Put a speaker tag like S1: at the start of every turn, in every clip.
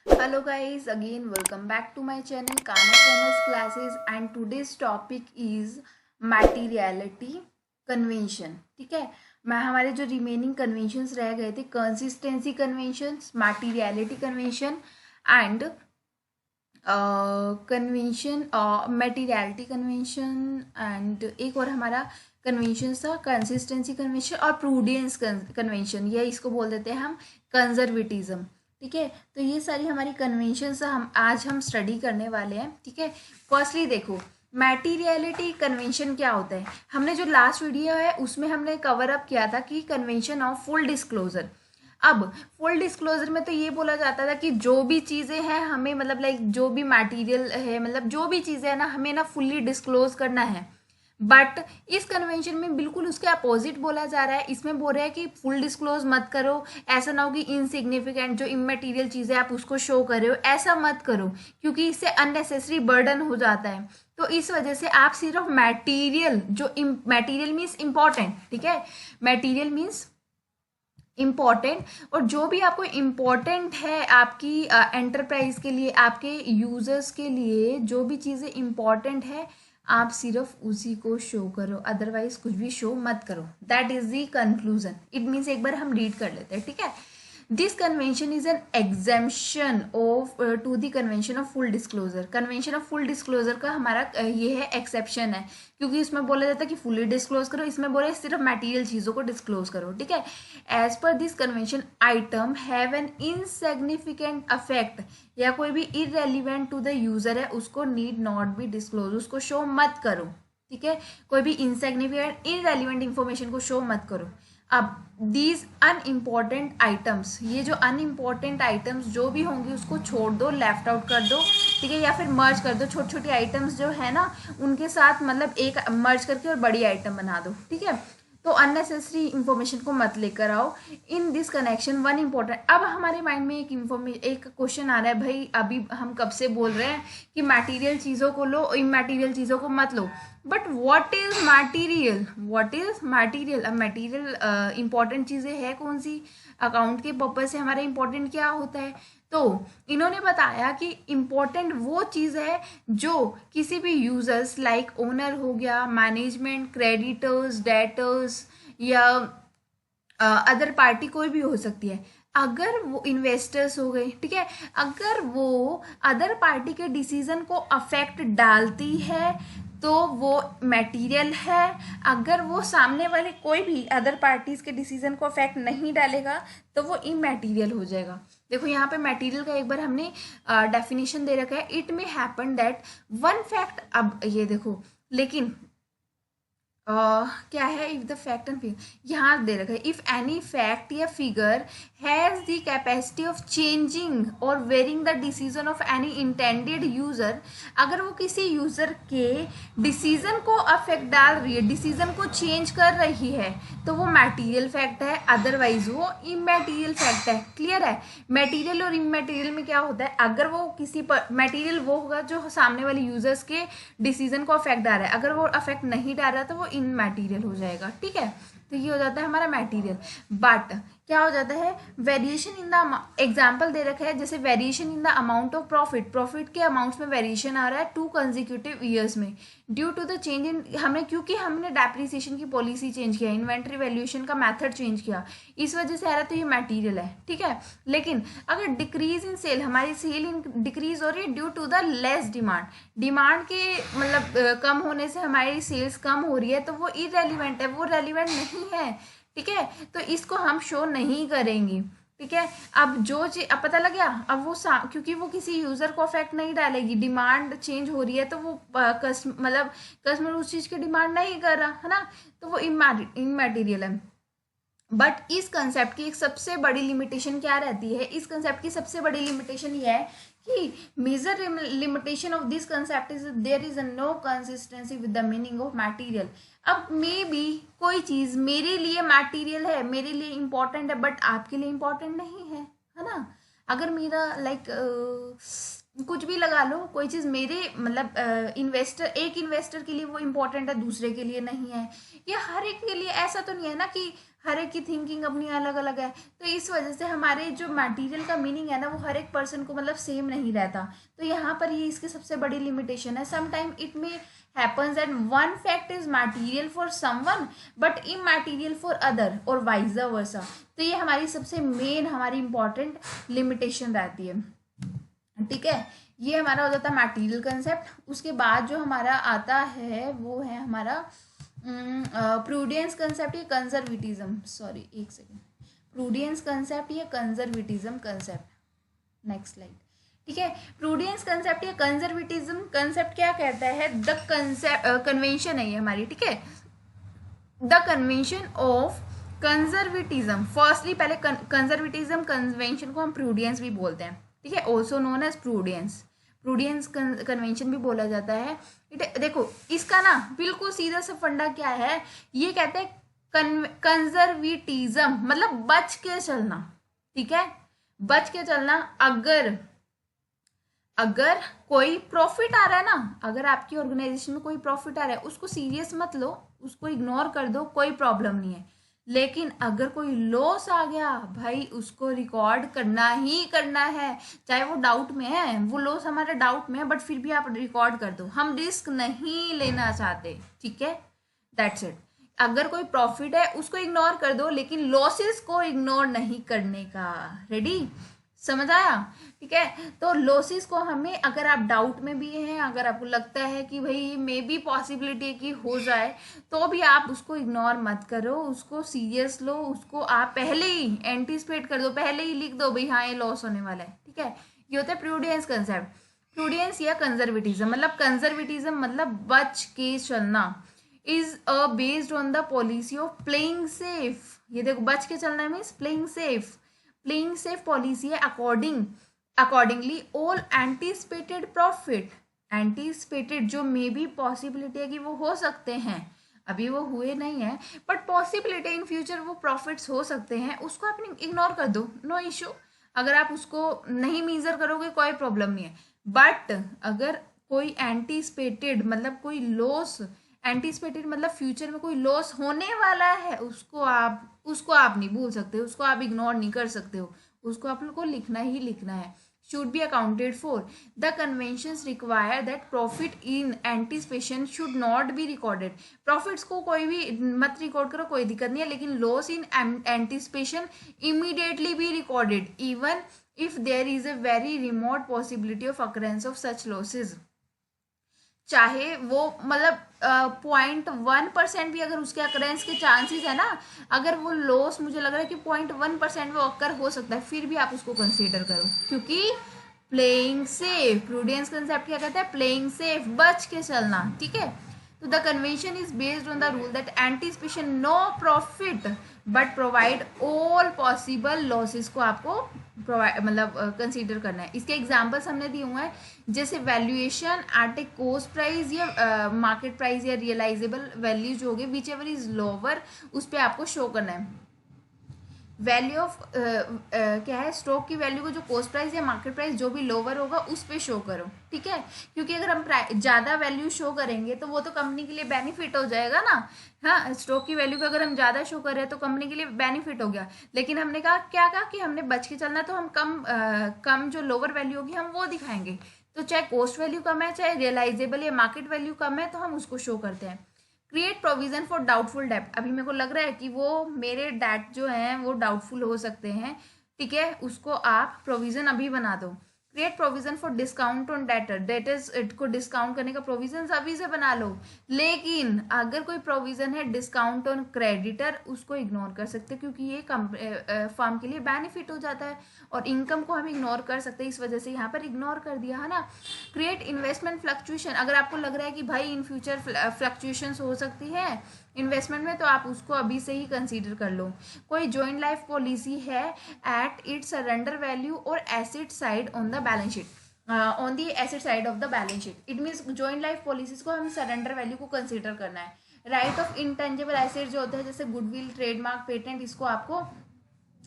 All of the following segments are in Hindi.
S1: Hello guys, again welcome back to my channel Kana Commerce Classes and today's topic is materiality convention. ठीक है, मैं हमारे जो रिमेनिंग कन्वेंशंस रह गए थे, consistency conventions, materiality convention and convention, materiality convention and एक और हमारा कन्वेंशन था कंसिस्टेंसी कन्वेंशन और प्रूडेंस कन्वेंशन, या इसको बोल देते हैं हम कंजर्वेटिज्म। ठीक है, तो ये सारी हमारी कन्वेंशंस हम स्टडी करने वाले हैं। ठीक है, फर्स्टली देखो मैटीरियलिटी कन्वेंशन क्या होता है। हमने जो लास्ट वीडियो है उसमें हमने कवर अप किया था कि कन्वेंशन ऑफ फुल डिस्क्लोजर। अब फुल डिस्क्लोजर में तो ये बोला जाता था कि जो भी चीज़ें हैं हमें, मतलब लाइक जो भी मटेरियल है, मतलब जो भी चीज़ें हैं ना, हमें ना फुल्ली डिस्क्लोज करना है। बट इस कन्वेंशन में बिल्कुल उसके अपोजिट बोला जा रहा है। इसमें बोल रहा है कि फुल डिस्क्लोज मत करो, ऐसा ना हो कि इनसिग्निफिकेंट जो इमटेरियल चीज़ें आप उसको शो कर रहे हो, ऐसा मत करो क्योंकि इससे अननेसेसरी बर्डन हो जाता है। तो इस वजह से आप सिर्फ मटेरियल, जो मटेरियल मीन्स इंपॉर्टेंट, ठीक है, मटेरियल मीन्स इम्पॉर्टेंट, और जो भी आपको इम्पॉर्टेंट है आपकी एंटरप्राइज के लिए, आपके यूजर्स के लिए जो भी चीज़ें इम्पॉर्टेंट है आप सिर्फ उसी को शो करो, अदरवाइज कुछ भी शो मत करो। That is the conclusion. It means एक बार हम रीड कर लेते हैं। ठीक है, this convention is an exemption of to the convention of full disclosure. Convention of full disclosure का हमारा ये है एक्सेप्शन है, क्योंकि इसमें बोला जाता है कि फुली डिस्क्लोज करो, इसमें बोले सिर्फ मटेरियल चीज़ों को डिस्क्लोज करो। ठीक है, as per this convention item have an insignificant affect, या कोई भी इरेलीवेंट टू द यूजर है उसको नीड नॉट बी डिस्क्लोज, उसको शो मत करो। ठीक है, कोई भी इनसिग्निफिकेंट इरेलीवेंट इंफॉर्मेशन को शो मत करो। अब दीज अनइम्पॉर्टेंट आइटम्स, ये जो अनइम्पॉर्टेंट आइटम्स जो भी होंगी उसको छोड़ दो, लेफ्ट आउट कर दो। ठीक है, या फिर मर्ज कर दो, छोटी छोटी आइटम्स जो है ना उनके साथ, मतलब एक मर्ज करके और बड़ी आइटम बना दो। ठीक है, तो अननेसेसरी इंफॉर्मेशन को मत लेकर आओ। In this connection one important, अब हमारे माइंड में एक क्वेश्चन आ रहा है, भाई अभी हम कब से बोल रहे हैं कि मटेरियल चीज़ों को लो, इमटेरियल चीज़ों को मत लो, but what is material, what is material. अब मटेरियल इंपॉर्टेंट चीज़ें है कौन सी, अकाउंट के पर्पज से हमारा इंपॉर्टेंट क्या होता है। तो इन्होंने बताया कि इम्पोर्टेंट वो चीज़ है जो किसी भी यूजर्स लाइक ओनर हो गया, मैनेजमेंट, क्रेडिटर्स, डेटर्स, या अदर पार्टी कोई भी हो सकती है, अगर वो इन्वेस्टर्स हो गए, ठीक है, अगर वो अदर पार्टी के डिसीजन को अफेक्ट डालती है तो वो मटेरियल है। अगर वो सामने वाले कोई भी अदर पार्टीज के डिसीजन को अफेक्ट नहीं डालेगा तो वो इमटेरियल हो जाएगा। देखो यहाँ पे मटेरियल का एक बार हमने डेफिनेशन दे रखा है, it may happen that one fact. अब ये देखो, लेकिन क्या है, if the fact and figure यहाँ दे रखा है, इफ एनी फैक्ट या figure has the capacity of changing और varying the decision of any intended user, अगर वो किसी यूजर के डिसीजन को अफेक्ट डाल रही है, डिसीजन को चेंज कर रही है, तो वो मटेरियल फैक्ट है, अदरवाइज वो इमटेरियल फैक्ट है। क्लियर है, मटेरियल और इमटेरियल में क्या होता है, अगर वो किसी पर मटेरियल वो होगा जो सामने वाले यूजर्स के डिसीजन को अफेक्ट डाल रहा है, अगर वो अफेक्ट नहीं डाल रहा तो वो इनमैटीरियल हो जाएगा। ठीक है, तो ये हो जाता है हमारा मटेरियल। बट क्या हो जाता है, वेरिएशन इन द, एग्जाम्पल दे रखा है जैसे variation in the amount of profit, profit के अमाउंट्स में वेरिएशन आ रहा है 2 कंसेक्यूटिव ईयर्स में, due to the change in, हमने क्योंकि हमने डेप्रिसिएशन की पॉलिसी चेंज किया, इन्वेंट्री वैल्यूएशन का मेथड चेंज किया, इस वजह से आ रहा है, तो ये मटेरियल है। ठीक है, लेकिन अगर डिक्रीज इन सेल, हमारी सेल इन डिक्रीज हो रही है due to the less demand, demand के मतलब कम होने से हमारी सेल्स कम हो रही है, तो वो इरेलीवेंट है, वो रेलिवेंट नहीं है। ठीक है, तो इसको हम शो नहीं करेंगे। ठीक है, अब जो चीज, अब पता लग गया, अब वो क्योंकि वो किसी यूजर को अफेक्ट नहीं डालेगी, डिमांड चेंज हो रही है, तो वो मतलब कस्टमर उस चीज की डिमांड नहीं कर रहा है ना, तो वो इमैटेरियल है। बट इस कंसेप्ट की एक सबसे बड़ी लिमिटेशन क्या रहती है, इस कंसेप्ट की सबसे बड़ी लिमिटेशन ये है कि major limitation of this concept is there is no consistency with the meaning of material. अब मे बी कोई चीज मेरे लिए मटेरियल है, मेरे लिए इंपॉर्टेंट है, बट आपके लिए इंपॉर्टेंट नहीं है, है ना। अगर मेरा लाइक कुछ भी लगा लो, कोई चीज़ मेरे मतलब एक इन्वेस्टर के लिए वो इम्पोर्टेंट है, दूसरे के लिए नहीं है, या हर एक के लिए ऐसा तो नहीं है ना कि हर एक की थिंकिंग अपनी अलग अलग है। तो इस वजह से हमारे जो मटेरियल का मीनिंग है ना वो हर एक पर्सन को मतलब सेम नहीं रहता। तो यहाँ पर ये इसकी सबसे बड़ी लिमिटेशन है। Sometime it may happens that one fact is material for someone but immaterial for other और vice versa। तो ये हमारी सबसे मेन हमारी इंपॉर्टेंट लिमिटेशन रहती है, ठीक है। ये हमारा हो जाता है मटेरियल कंसेप्ट। उसके बाद जो हमारा आता है वो है हमारा प्रूडियंस कंसेप्ट या कंजर्वेटिज्म, सॉरी एक सेकेंड, प्रूडियंस कंसेप्ट या कंजर्वेटिज्म कंसेप्ट। नेक्स्ट स्लाइड, ठीक है। प्रूडियंस कंसेप्ट या कंजर्वेटिज्म कंसेप्ट क्या कहता है, द कंसेप्ट कन्वेंशन है ये हमारी, ठीक है। The convention of conservatism, firstly पहले कंजर्वेटिज्म कन्वेंशन को हम प्रूडियंस भी बोलते हैं, ठीक है, ऑल्सो नोन एज प्रूडियंस। प्रूडियंस कन्वेंशन भी बोला जाता है। देखो इसका ना बिल्कुल सीधा सा फंडा क्या है, ये कहते हैं कंजर्वेटिज्म मतलब बच के चलना, ठीक है, बच के चलना। अगर कोई प्रॉफिट आ रहा है ना, अगर आपकी ऑर्गेनाइजेशन में कोई प्रॉफिट आ रहा है उसको सीरियस मत लो, उसको इग्नोर कर दो, कोई प्रॉब्लम नहीं है। लेकिन अगर कोई लॉस आ गया भाई उसको रिकॉर्ड करना ही करना है, चाहे वो डाउट में है, वो लॉस हमारे डाउट में है बट फिर भी आप रिकॉर्ड कर दो, हम रिस्क नहीं लेना चाहते, ठीक है, दैट्स इट। अगर कोई प्रॉफिट है उसको इग्नोर कर दो लेकिन लॉसेस को इग्नोर नहीं करने का, रेडी, समझ आया, ठीक है। तो लॉसेस को हमें, अगर आप डाउट में भी हैं, अगर आपको लगता है कि भाई मे बी पॉसिबिलिटी है कि हो जाए, तो भी आप उसको इग्नोर मत करो, उसको सीरियस लो, उसको आप पहले ही एंटिसिपेट कर दो, पहले ही लिख दो भाई हाँ ये लॉस होने वाला है, ठीक है। ये होता है प्रूडियंस कंसेप्ट। प्रूडियंस या कंजर्वेटिज्म मतलब, कंजर्वेटिज्म मतलब बच के चलना, is based on the policy of playing safe. ये देखो बच के चलना means playing safe, playing safe policy है। Accordingly all anticipated profit, anticipated जो मे बी पॉसिबिलिटी है कि वो हो सकते हैं, अभी वो हुए नहीं है बट पॉसिबिलिटी इन फ्यूचर वो प्रॉफिट्स हो सकते हैं, उसको आप इग्नोर कर दो, नो इशू। अगर आप उसको नहीं मेजर करोगे कोई प्रॉब्लम नहीं है। बट अगर कोई एंटीसिपेटेड मतलब कोई लॉस, एंटीसिपेटेड मतलब फ्यूचर में कोई लॉस होने वाला है, उसको आप नहीं भूल सकते, उसको आप इग्नोर नहीं कर सकते हो, उसको आप लोग को लिखना ही लिखना है। should be accounted for. The conventions require that profit in anticipation should not be recorded. Profits को कोई भी मत रिकॉर्ड करो, कोई दिक्कत नहीं है, लेकिन loss in anticipation immediately be recorded even if there is a very remote possibility of occurrence of such losses. चाहे वो मतलब 0.1% भी अगर उसके अकरेंस के चांसेस है ना, अगर वो लॉस मुझे लग रहा है कि 0.1% वो अक्कर हो सकता है, फिर भी आप उसको कंसीडर करो, क्योंकि प्लेइंग सेफ, प्रूडेंस कंसेप्ट क्या कहता है, प्लेइंग सेफ, बच के चलना, ठीक है। तो the convention is based on the rule that anticipation no profit but provide all possible losses को आपको प्रोवाइड मतलब कंसीडर करना है। इसके एग्जांपल्स हमने दिए हुए हैं, जैसे वैल्यूएशन एट ए कॉस्ट प्राइस या मार्केट प्राइस या रियलाइजेबल वैल्यू जो होगी विच एवर इज लोअर, उस पर आपको शो करना है। वैल्यू ऑफ क्या है, स्टॉक की वैल्यू को जो कॉस्ट प्राइस या मार्केट प्राइस जो भी लोअर होगा उस पर शो करो, ठीक है। क्योंकि अगर हम ज़्यादा वैल्यू शो करेंगे तो वो तो कंपनी के लिए बेनिफिट हो जाएगा ना। हाँ, स्टॉक की वैल्यू को अगर हम ज़्यादा शो कर रहे हैं तो कंपनी के लिए बेनिफिट हो गया, लेकिन हमने कहा कि हमने बच के चलना, तो हम कम जो लोअर वैल्यू होगी हम वो दिखाएंगे। तो चाहे कॉस्ट वैल्यू कम है, चाहे रियलाइजेबल या मार्केट वैल्यू कम है, तो हम उसको शो करते हैं। क्रिएट प्रोविजन फॉर डाउटफुल डेब्ट, अभी मेरे को लग रहा है कि वो मेरे डेट जो हैं वो डाउटफुल हो सकते हैं, ठीक है, उसको आप प्रोविजन अभी बना दो। Create provision for discount on debtor, debtors को डिस्काउंट करने का प्रोविजन अभी से बना लो। लेकिन अगर कोई प्रोविजन है डिस्काउंट ऑन क्रेडिटर, उसको इग्नोर कर सकते, क्योंकि ये फर्म के लिए बेनिफिट हो जाता है और इनकम को हम इग्नोर कर सकते हैं, इस वजह से यहाँ पर इग्नोर कर दिया है ना। क्रिएट इन्वेस्टमेंट फ्लक्चुएशन, अगर आपको लग रहा है कि भाई इन फ्यूचर फ्लक्चुएशंस हो सकती है इन्वेस्टमेंट में, तो आप उसको अभी से ही कंसीडर कर लो। कोई जॉइंट लाइफ पॉलिसी है एट इट्स सरेंडर वैल्यू और asset side on the balance sheet, on the asset side of the balance sheet, it means joint life policies को हम सरेंडर वैल्यू को कंसीडर करना है। राइट ऑफ इंटेंजिबल एसेट जो होता है जैसे गुडविल, ट्रेडमार्क, पेटेंट, इसको आपको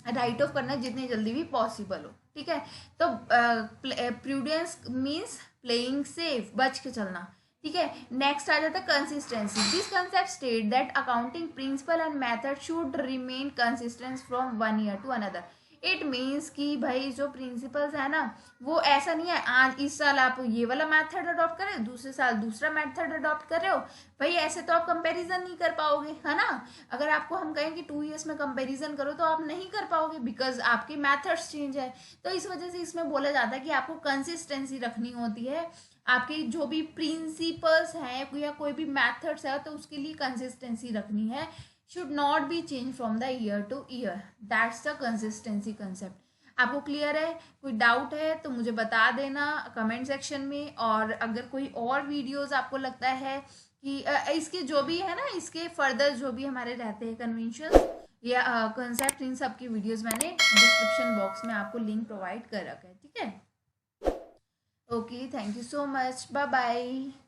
S1: राइट ऑफ करना है जितनी जल्दी भी पॉसिबल हो, ठीक है। तो प्रूडेंस मीन्स प्लेइंग सेफ, बच के चलना, ठीक है। नेक्स्ट आ जाता है consistency. This concept state that accounting principle and method should remain consistent from one year to another. It means कि भाई जो प्रिंसिपल्स है ना, वो ऐसा नहीं है आज इस साल आप ये वाला मेथड अडॉप्ट करें, दूसरे साल दूसरा मेथड अडॉप्ट कर रहे हो, भाई ऐसे तो आप कंपैरिजन नहीं कर पाओगे, है ना। अगर आपको हम कहें कि 2 years में कंपैरिजन करो तो आप नहीं कर पाओगे, बिकॉज आपके मेथड्स चेंज है। तो इस वजह से इसमें बोला जाता है कि आपको कंसिस्टेंसी रखनी होती है, आपके जो भी प्रिंसिपल्स हैं या कोई भी मेथड्स है तो उसके लिए कंसिस्टेंसी रखनी है, should not be change from the year two year. That's the consistency concept. आपको क्लियर है? कोई डाउट है तो मुझे बता देना कमेंट सेक्शन में। और अगर कोई और वीडियोस आपको लगता है कि इसके जो भी है ना, इसके फर्दर जो भी हमारे रहते हैं कन्वेंशन या कंसेप्ट, इन सब की वीडियोस मैंने डिस्क्रिप्शन बॉक्स में आपको लिंक प्रोवाइड कर रखा है, ठीक है। Okay, thank you so much, bye bye.